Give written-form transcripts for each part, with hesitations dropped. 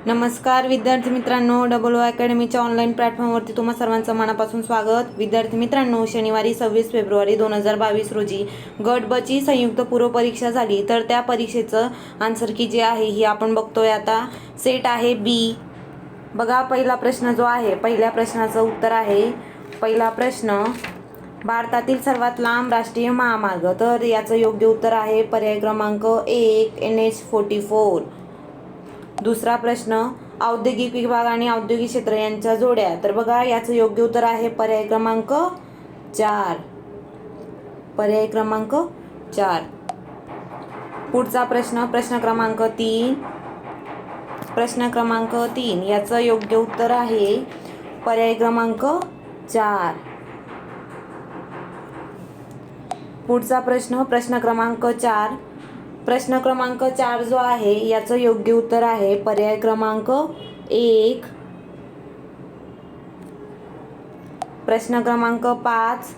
नमस्कार विद्यार्थी मित्रांनो, डबल ओ अकॅडमीच्या ऑनलाईन प्लॅटफॉर्मवरती तुम्हा सर्वांचं मनापासून स्वागत. विद्यार्थी मित्रांनो, शनिवारी 26 फेब्रुवारी 2022 रोजी गट ब ची संयुक्त पूर्व परीक्षा झाली. तर त्या परीक्षेचं आन्सर की जे आहे ही आपण बघतोय. आता सेट आहे बी. बघा, पहिला प्रश्न जो आहे, पहिल्या प्रश्नाचं उत्तर आहे. पहिला प्रश्न, भारतातील सर्वात लांब राष्ट्रीय महामार्ग. तर याचं योग्य उत्तर आहे पर्याय क्रमांक 1 NH44. दुसरा प्रश्न, औद्योगिक विभाग आणि औद्योगिक क्षेत्र यांच्या जोड्या. तर बघा, याचं योग्य उत्तर आहे पर्याय क्रमांक 4. पर्याय क्रमांक 4. पुढचा प्रश्न, प्रश्न क्रमांक 3. प्रश्न क्रमांक 3 याचं योग्य उत्तर आहे पर्याय क्रमांक 4. पुढचा प्रश्न, प्रश्न क्रमांक 4. प्रश्न क्रमांक 4 जो आहे याचं योग्य उत्तर आहे पर्याय क्रमांक 1. प्रश्न क्रमांक 5.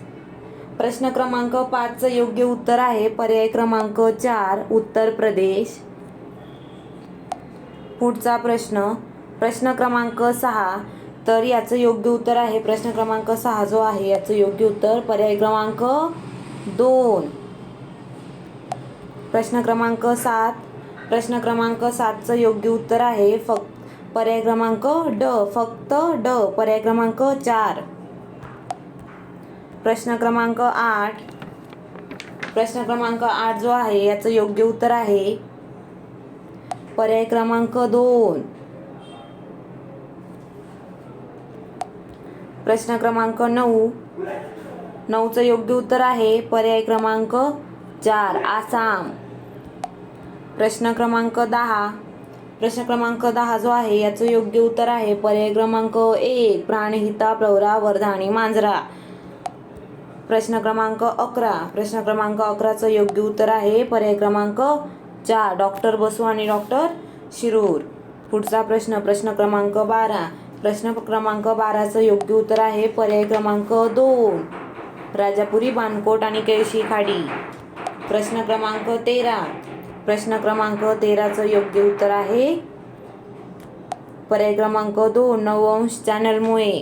प्रश्न क्रमांक 5 चं योग्य उत्तर आहे पर्याय क्रमांक 4 उत्तर प्रदेश. पुढचा प्रश्न, प्रश्न क्रमांक 6. तर याचं योग्य उत्तर आहे प्रश्न क्रमांक 6 जो आहे याचं योग्य उत्तर पर्याय क्रमांक 2. प्रश्न क्रमांक 7. प्रश्न क्रमांक 7 चं योग्य उत्तर आहे पर्याय क्रमांक ड, फक्त ड. पर्याय क्रमांक 4. प्रश्न क्रमांक 8. प्रश्न क्रमांक 8 जो आहे याचं योग्य उत्तर आहे पर्याय क्रमांक 2. प्रश्न क्रमांक 9. 9 चं योग्य उत्तर आहे पर्याय क्रमांक 4 आसाम. प्रश्न क्रमांक 10. प्रश्न क्रमांक 10 जो आहे याचं योग्य उत्तर आहे पर्याय क्रमांक 1 प्राणहिता, प्रवरा, वर्धा आणि मांजरा. प्रश्न क्रमांक 11. प्रश्न क्रमांक 11 चं योग्य उत्तर आहे पर्याय क्रमांक 4 डॉक्टर बसू आणि डॉक्टर शिरूर. पुढचा प्रश्न, प्रश्न क्रमांक 12. प्रश्न क्रमांक 12 चं योग्य उत्तर आहे पर्याय क्रमांक 2 राजापुरी, बाणकोट आणि केळशी खाडी. प्रश्न क्रमांक 13. प्रश्न क्रमांक 13 चं योग्य उत्तर आहे पर्याय क्रमांक 2 नववंश चॅनलमुळे.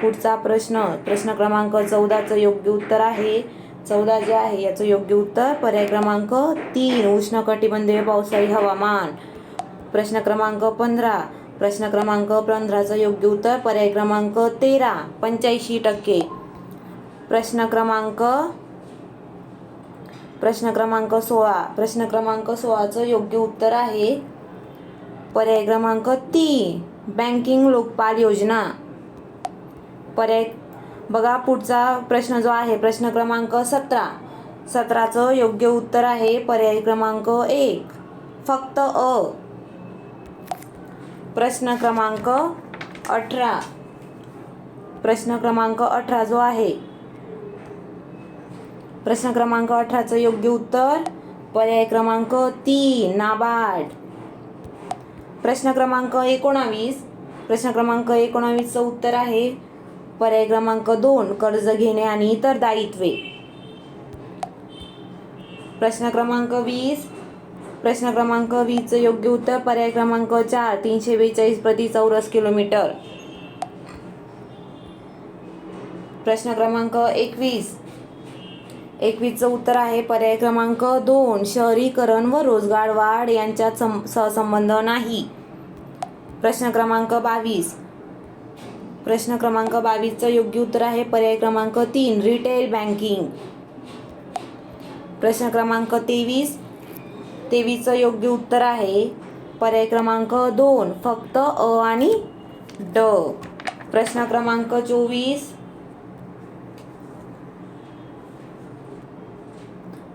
पुढचा प्रश्न, प्रश्न क्रमांक 14 चं योग्य उत्तर आहे 14 जे आहे याचं योग्य उत्तर पर्याय क्रमांक 3 उष्णकटिबंधीय पावसाळी हवामान. प्रश्न क्रमांक 15. प्रश्न क्रमांक 15 चं योग्य उत्तर पर्याय क्रमांक 13 85%. प्रश्न क्रमांक 16. प्रश्न क्रमांक 16 चं योग्य उत्तर आहे पर्याय क्रमांक 3 बँकिंग लोकपाल योजना. पर्याय बघा, पुढचा प्रश्न जो आहे प्रश्न क्रमांक 17. 17 चं योग्य उत्तर आहे पर्याय क्रमांक 1 फक्त अ. प्रश्न क्रमांक 18. प्रश्न क्रमांक 18 जो आहे प्रश्न क्रमांक 18 चं योग्य उत्तर पर्याय क्रमांक 3 नाबार्ड. प्रश्न क्रमांक 19. प्रश्न क्रमांक 19 चं उत्तर आहे पर्याय क्रमांक 2 कर्ज घेणे आणि इतर दायित्वे. प्रश्न क्रमांक 20. प्रश्न क्रमांक 20 चं योग्य उत्तर पर्याय क्रमांक 4 342 प्रति चौरस किलोमीटर. प्रश्न क्रमांक 21. 21 चं उत्तर आहे पर्याय क्रमांक 2 शहरीकरण व रोजगार वाढ यांच्यात सहसंबंध नाही. प्रश्न क्रमांक 22. प्रश्न क्रमांक 22 चं योग्य उत्तर आहे पर्याय क्रमांक 3 रिटेल बँकिंग. प्रश्न क्रमांक 23. 23 चं योग्य उत्तर आहे पर्याय क्रमांक 2 फक्त अ आणि ड. प्रश्न क्रमांक 24.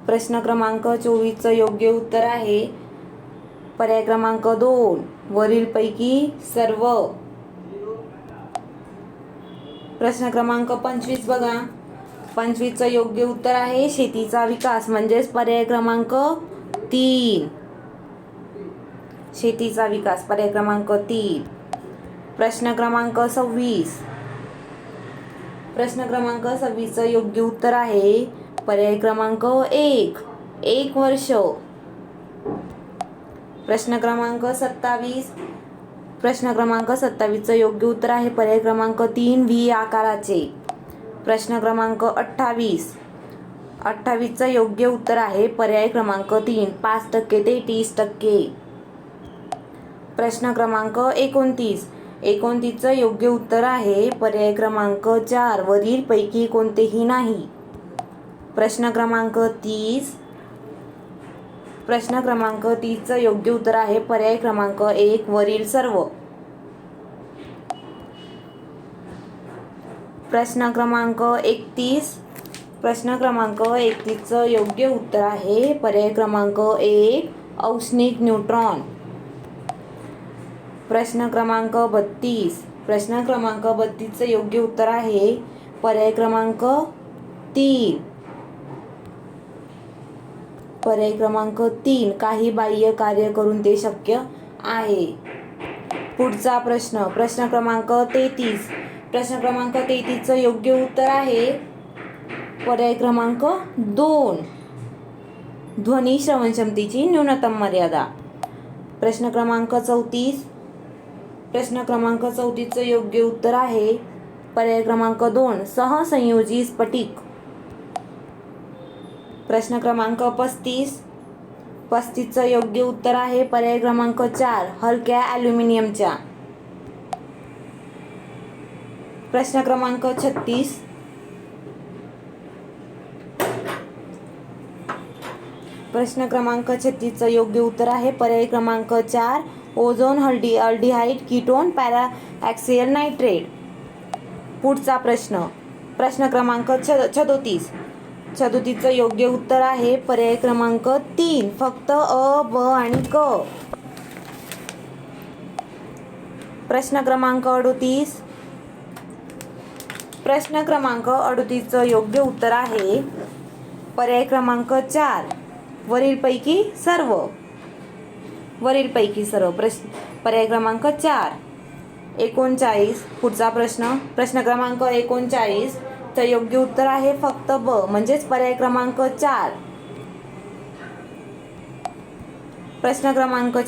प्रश्न क्रमांक 24 चं योग्य उत्तर आहे पर्याय क्रमांक 2 वरीलपैकी सर्व. प्रश्न क्रमांक 25 बघा, 25 चं योग्य उत्तर आहे शेतीचा विकास म्हणजेच पर्याय क्रमांक 3 शेतीचा विकास पर्याय क्रमांक 3. प्रश्न क्रमांक 26. प्रश्न क्रमांक 26 चं योग्य उत्तर आहे पर्याय क्रमांक 1 वर्ष. प्रश्न क्रमांक 27. प्रश्न क्रमांक 27चं योग्य उत्तर आहे पर्याय क्रमांक 3 व्ही आकाराचे. प्रश्न क्रमांक 28चं योग्य उत्तर आहे पर्याय क्रमांक 3 5% ते 30%. प्रश्न क्रमांक 29चं योग्य उत्तर आहे पर्याय क्रमांक 4 वरील पैकी कोणतेही नाही. प्रश्न क्रमांक 30चं योग्य उत्तर आहे पर्याय क्रमांक 1 वरील सर्व. प्रश्न क्रमांक 31चं योग्य उत्तर आहे पर्याय क्रमांक 1 औष्णिक न्यूट्रॉन. प्रश्न क्रमांक 32चं योग्य उत्तर आहे पर्याय क्रमांक 3. पर्याय क्रमांक 3 काही बाह्य कार्य करून ते शक्य आहे. पुढचा प्रश्न क्रमांक 33चं योग्य उत्तर आहे पर्याय क्रमांक 2 ध्वनी श्रवणक्षमतेची न्यूनतम मर्यादा. प्रश्न क्रमांक 34चं योग्य उत्तर आहे पर्याय क्रमांक 2 सहसंयोजी स्फटिक. प्रश्न क्रमांक 35चं योग्य उत्तर आहे पर्याय क्रमांक 4 हलक्या ॲल्युमिनियमच्या. प्रश्न क्रमांक 36चं योग्य उत्तर आहे पर्याय क्रमांक 4 ओझोन अल्डिहाइड कीटोन पॅराऑक्सियल नायट्रेट. पुढचा प्रश्न क्रमांक 37चं योग्य उत्तर आहे पर्याय क्रमांक 3 फक्त अ, ब आणि क. प्रश्न क्रमांक 38चं योग्य उत्तर आहे पर्याय क्रमांक 4 वरीलपैकी सर्व. पर्याय क्रमांक 4. 39 पुढचा प्रश्न क्रमांक 39चं योग्य उत्तर आहे फक्त ब म्हणजेच पर्याय क्रमांक 4. प्रश्न क्रमांक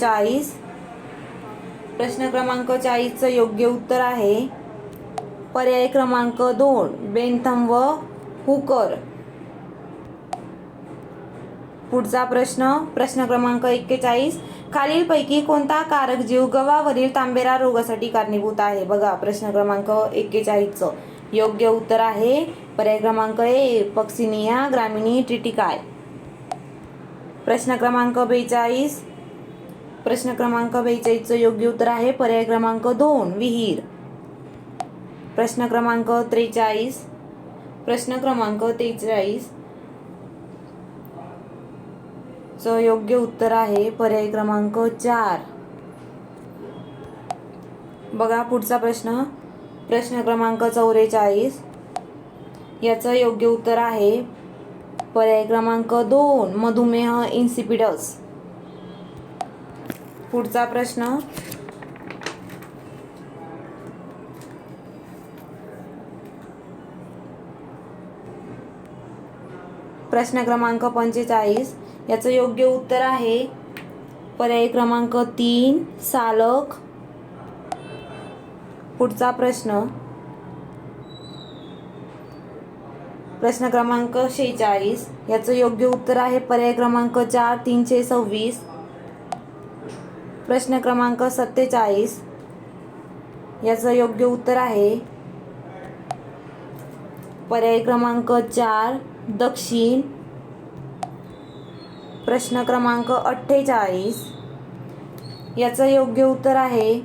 40चं योग्य उत्तर आहे पर्याय क्रमांक 2 बेंथम व हुकर. पुढचा प्रश्न क्रमांक 41 खालीलपैकी कोणता कारक जीव गव्हावरील तांबेरा रोगासाठी कारणीभूत आहे. बघा प्रश्न क्रमांक 41चं योग्य उत्तर आहे पर्याय क्रमांक 1 पक्सिनिया ग्रामिनी ट्रिटिकाय. प्रश्न क्रमांक 42चं योग्य उत्तर आहे पर्याय क्रमांक 2 विहीर. प्रश्न क्रमांक 43चं योग्य उत्तर आहे पर्याय क्रमांक 4. बघा पुढचा प्रश्न क्रमांक 44 याचं योग्य उत्तर आहे पर्याय क्रमांक 2 मधुमेह इन्सिपिडस. पुढचा प्रश्न क्रमांक 45 याचं योग्य उत्तर आहे पर्याय क्रमांक 3 सालक. पुढचा प्रश्न क्रमांक 46 याचं योग्य उत्तर आहे पर्याय क्रमांक 4 326. प्रश्न क्रमांक 47 याचं योग्य उत्तर आहे पर्याय क्रमांक 4 दक्षिण. प्रश्न क्रमांक 48 याचं योग्य उत्तर आहे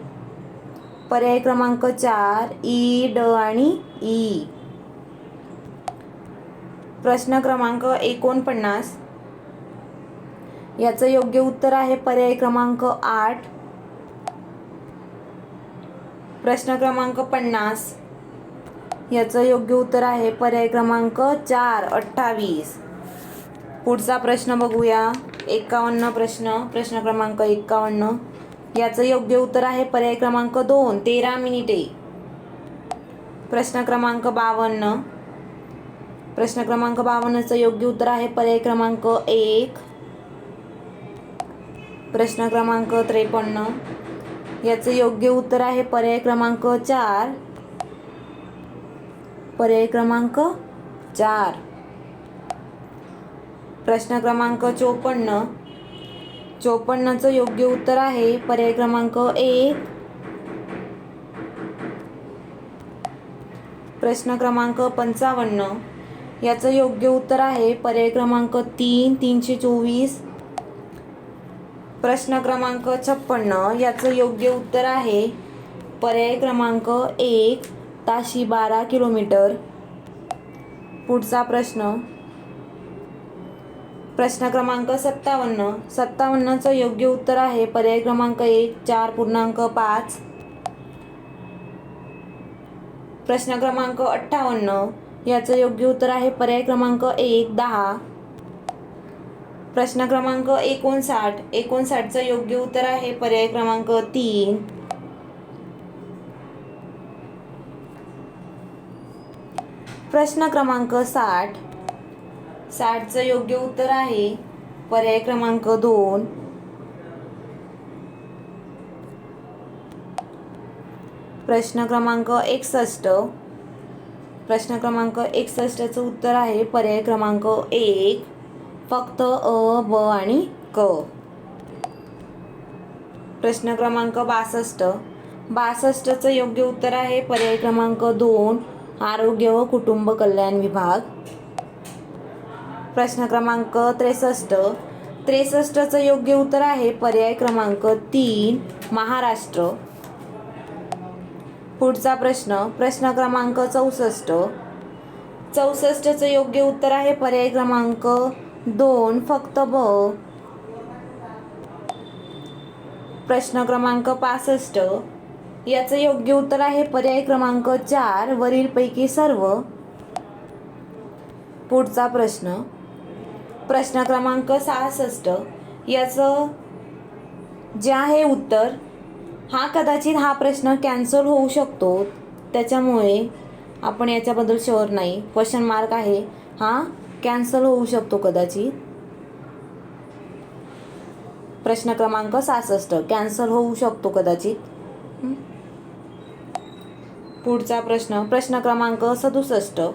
पर्याय क्रमांक 4 ई ड आणि ई. प्रश्न क्रमांक 49 याचं योग्य उत्तर आहे पर्याय क्रमांक 8. प्रश्न क्रमांक 50 याचं योग्य उत्तर आहे पर्याय क्रमांक 4 28. पुढचा प्रश्न बघूया 51 प्रश्न क्रमांक 51 याचं योग्य उत्तर आहे पर्याय क्रमांक 2 13 मिनिटे. प्रश्न क्रमांक 52चं योग्य उत्तर आहे पर्याय क्रमांक 1. प्रश्न क्रमांक 53 याचं योग्य उत्तर आहे पर्याय क्रमांक 4. पर्याय क्रमांक 4. प्रश्न क्रमांक 54. 54चं योग्य उत्तर आहे पर्याय क्रमांक 1. प्रश्न क्रमांक 55. याचं योग्य उत्तर आहे पर्याय क्रमांक 3. 324. प्रश्न क्रमांक 56. याचं योग्य उत्तर आहे पर्याय क्रमांक 1. ताशी 12 किलोमीटर. पुढचा प्रश्न. प्रश्न क्रमांक 57. 57चं योग्य उत्तर आहे पर्याय क्रमांक 1. 4.5. प्रश्न क्रमांक 58. याचं योग्य उत्तर आहे पर्याय क्रमांक 1. 10. प्रश्न क्रमांक 59. 59चं योग्य उत्तर आहे पर्याय क्रमांक 3. प्रश्न क्रमांक 60. 60चं योग्य उत्तर आहे पर्याय क्रमांक 2. प्रश्न क्रमांक 61. प्रश्न क्रमांक 61चं उत्तर आहे पर्याय क्रमांक 1. फक्त अ, ब आणि क. प्रश्न क्रमांक 62. 62चं योग्य उत्तर आहे पर्याय क्रमांक 2. आरोग्य व कुटुंब कल्याण विभाग. प्रश्न क्रमांक 63. 63चं योग्य उत्तर आहे पर्याय क्रमांक 3. महाराष्ट्र. पुढचा प्रश्न. प्रश्न क्रमांक 64. 64चं योग्य उत्तर आहे पर्याय क्रमांक 2. फक्त ब. प्रश्न क्रमांक 65. याचं योग्य उत्तर आहे पर्याय क्रमांक 4. वरीलपैकी सर्व. पुढचा प्रश्न. प्रश्न क्रमांक 66. याचं जे आहे उत्तर, हा कदाचित हा प्रश्न कॅन्सल होऊ शकतो, त्याच्यामुळे आपण याच्याबद्दल शुअर नाही. क्वेश्चन मार्क आहे, हा कॅन्सल होऊ शकतो कदाचित. प्रश्न क्रमांक 66 कॅन्सल होऊ शकतो कदाचित. पुढचा प्रश्न. प्रश्न क्रमांक 67.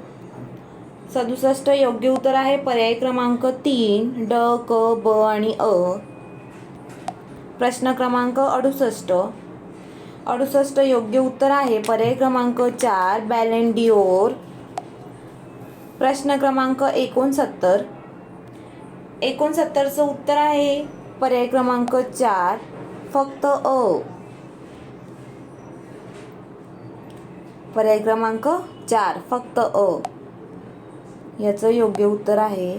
67 योग्य उत्तर आहे पर्याय क्रमांक 3. ड, क, ब आणि अ. प्रश्न क्रमांक 68. 68 योग्य उत्तर आहे पर्याय क्रमांक 4. बॅलेंडिओर. प्रश्न क्रमांक 69. 69चं उत्तर आहे पर्याय क्रमांक 4. फक्त अ. पर्याय क्रमांक 4. फक्त अ. याचं योग्य उत्तर आहे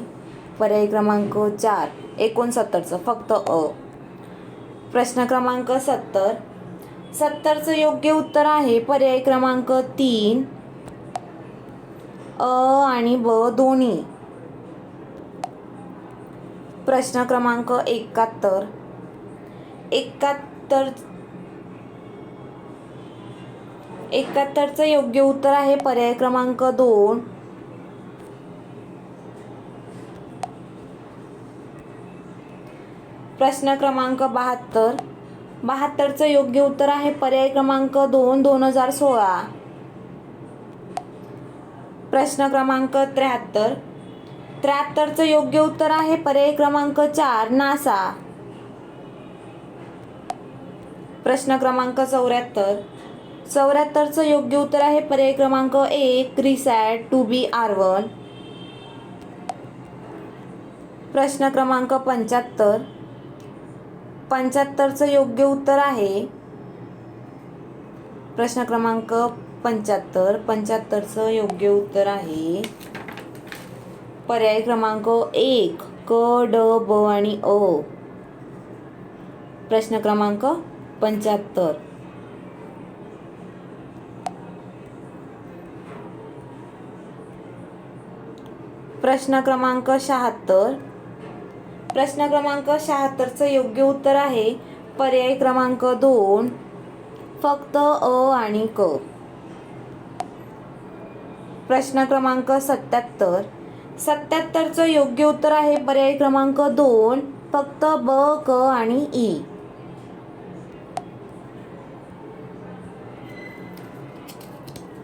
पर्याय क्रमांक 4. 69चं फक्त अ. प्रश्न क्रमांक 70. 70चं योग्य उत्तर आहे पर्याय क्रमांक 3. अ आणि ब दोन्ही. प्रश्न क्रमांक 71. 71चं योग्य उत्तर आहे पर्याय क्रमांक 2. प्रश्न क्रमांक 72. 72चं योग्य उत्तर आहे पर्याय क्रमांक 2. 2016. प्रश्न क्रमांक 73. 73चं योग्य उत्तर आहे पर्याय क्रमांक 4. नासा. प्रश्न क्रमांक 74. 74चं योग्य उत्तर आहे पर्याय क्रमांक 1. RISAT two B R1. प्रश्न क्रमांक 75. 75चं योग्य उत्तर आहे प्रश्न क्रमांक 75. 75चं योग्य उत्तर आहे पर्याय क्रमांक 1. क, ड, ब आणि अ. प्रश्न क्रमांक 75. प्रश्न क्रमांक 76. प्रश्न क्रमांक 76चं योग्य उत्तर आहे पर्याय क्रमांक 2. फक्त अ आणि क. प्रश्न क्रमांक 77. 77चं योग्य उत्तर आहे पर्याय क्रमांक 2. फक्त ब, क आणि ई.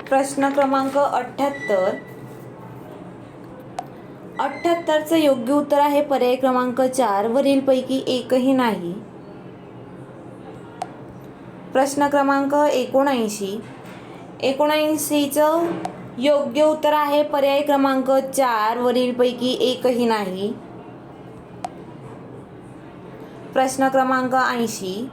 प्रश्न क्रमांक 78. 78चं योग्य उत्तर आहे पर्याय क्रमांक 4 वरीलपैकी एकही नाही. प्रश्न क्रमांक 79. 79चं योग्य उत्तर आहे पर्याय क्रमांक 4 वरीलपैकी एकही नाही. प्रश्न क्रमांक 80.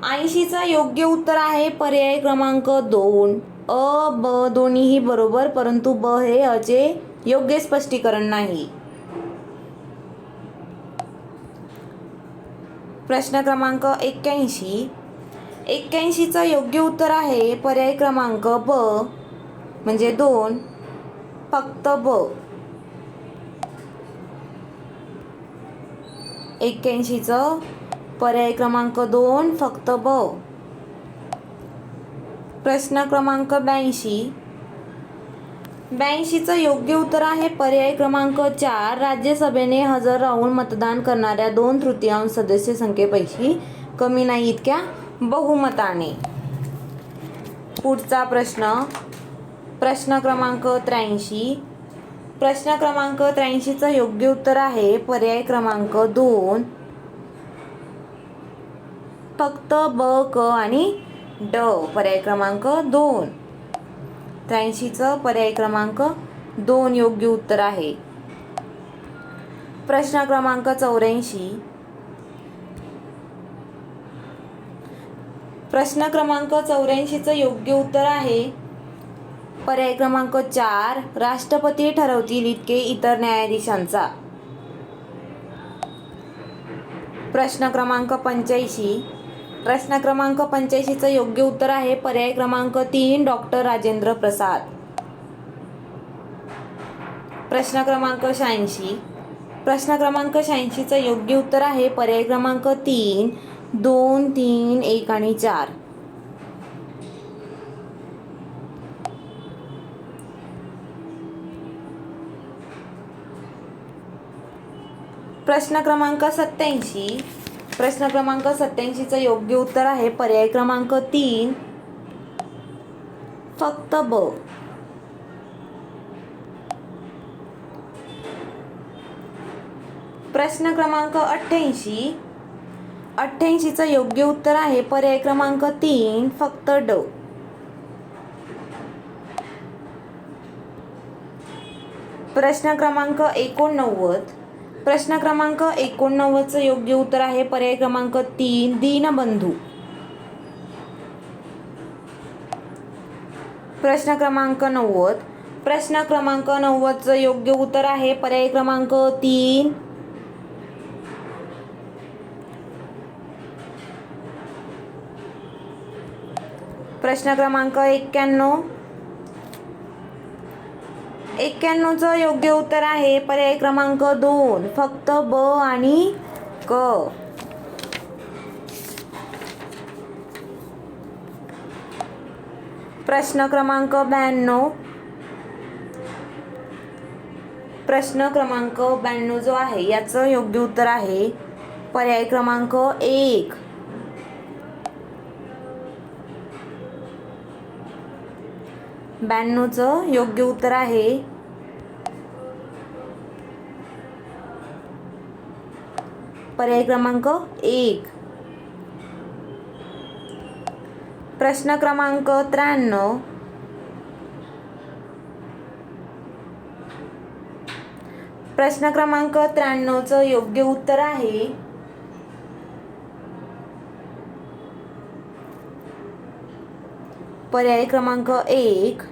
80चं योग्य उत्तर आहे पर्याय क्रमांक 2. अ ब दोन्हीही बरोबर, परंतु ब हे अचे योग्य स्पष्टीकरण नाही. प्रश्न क्रमांक 81. 81चं योग्य उत्तर आहे पर्याय क्रमांक ब म्हणजे 2, फक्त ब. 81चं पर्याय क्रमांक 2 फक्त ब. प्रश्न क्रमांक 82. 82चं योग्य उत्तर आहे पर्याय क्रमांक 4 राज्यसभेने हजर राहून मतदान करणाऱ्या 2/3 सदस्य संख्येपैकी कमी नाही इतक्या बहुमताने. पुढचा प्रश्न, प्रश्न क्रमांक 83. प्रश्न क्रमांक 83चं योग्य उत्तर आहे पर्याय क्रमांक 2 फक्त ब क आणि ड. पर्याय क्रमांक 2. 83चं पर्याय क्रमांक 2 योग्य उत्तर आहे. प्रश्न क्रमांक 84. प्रश्न क्रमांक 84चं योग्य उत्तर आहे पर्याय क्रमांक 4 राष्ट्रपती ठरवतील इतके इतर न्यायाधीशांचा. प्रश्न क्रमांक 85. प्रश्न क्रमांक 85चं योग्य उत्तर आहे पर्याय क्रमांक 3 डॉक्टर राजेंद्र प्रसाद. प्रश्न क्रमांक 86. प्रश्न क्रमांक 86चं योग्य उत्तर आहे पर्याय क्रमांक 3 2, 3, 1 आणि 4. प्रश्न क्रमांक 87. प्रश्न क्रमांक 87चं योग्य उत्तर आहे पर्याय क्रमांक 3 फक्त ब. प्रश्न क्रमांक 88. 88चं योग्य उत्तर आहे पर्याय क्रमांक 3 फक्त ड. प्रश्न क्रमांक 89. प्रश्न क्रमांक 89चं योग्य उत्तर आहे पर्याय क्रमांक 3 दीनबंधू. प्रश्न क्रमांक 90. प्रश्न क्रमांक 90चं योग्य उत्तर आहे पर्याय क्रमांक 3 प्रश्न क्रमांक 91. 91चं योग्य उत्तर आहे पर्याय क्रमांक 2 फक्त ब आणि क. प्रश्न क्रमांक 92. प्रश्न क्रमांक 92 जो आहे याचं योग्य उत्तर आहे पर्याय क्रमांक 1. 92चं योग्य उत्तर आहे पर्याय क्रमांक 1. प्रश्न क्रमांक 93. प्रश्न क्रमांक 93चं योग्य उत्तर आहे पर्याय क्रमांक 1.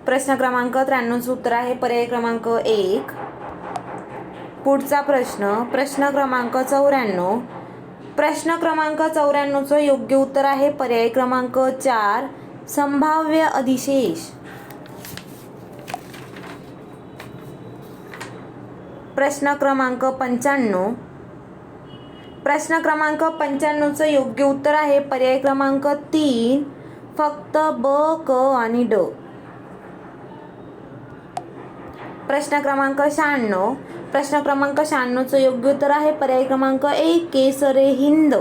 प्रश्न क्रमांक 93चं उत्तर आहे पर्याय क्रमांक 1. पुढचा प्रश्न, प्रश्न क्रमांक 94. प्रश्न क्रमांक 94चं योग्य उत्तर आहे पर्याय क्रमांक 4 संभाव्य अधिशेष. प्रश्न क्रमांक 95. प्रश्न क्रमांक 95चं योग्य उत्तर आहे पर्याय क्रमांक 3 फक्त ब क आणि ड. प्रश्न क्रमांक 96. प्रश्न क्रमांक 96चं योग्य उत्तर आहे पर्याय क्रमांक 1 केसरे हिंद.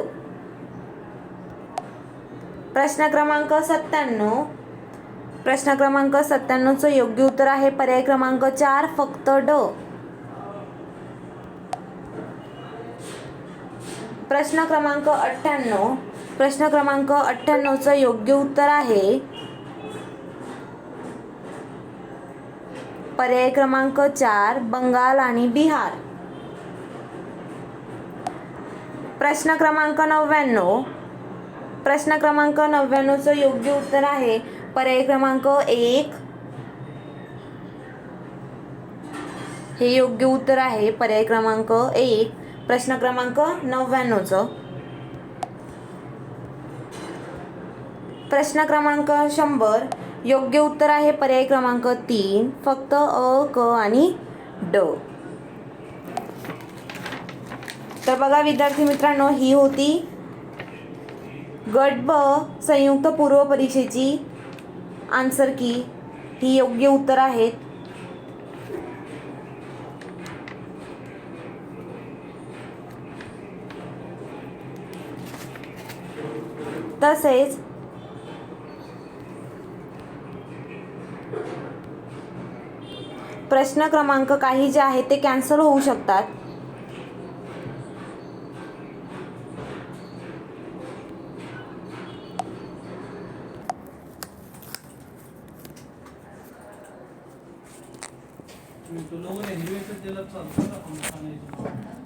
प्रश्न क्रमांक 97. प्रश्न क्रमांक 97चं योग्य उत्तर आहे पर्याय क्रमांक 4 फक्त ड. प्रश्न क्रमांक 98. प्रश्न क्रमांक 98चं योग्य उत्तर आहे पर्याय क्रमांक 4 बंगाल आणि बिहार. प्रश्न क्रमांक 99. प्रश्न क्रमांक 99चं योग्य उत्तर आहे पर्याय क्रमांक 1. हे योग्य उत्तर आहे पर्याय क्रमांक 1. प्रश्न क्रमांक 99चं. प्रश्न क्रमांक 100 योग्य उत्तर आहे पर्याय क्रमांक 3 फक्त अ क आणि ड. तर बघा विद्यार्थी मित्रांनो, ही होती गट ब संयुक्त पूर्व परीक्षेची आन्सर की. ही योग्य उत्तर आहेत. तसेच प्रश्न क्रमांक काही जे आहेत ते कॅन्सल होऊ शकतात. तुला हिरवे दिलं चालतं का?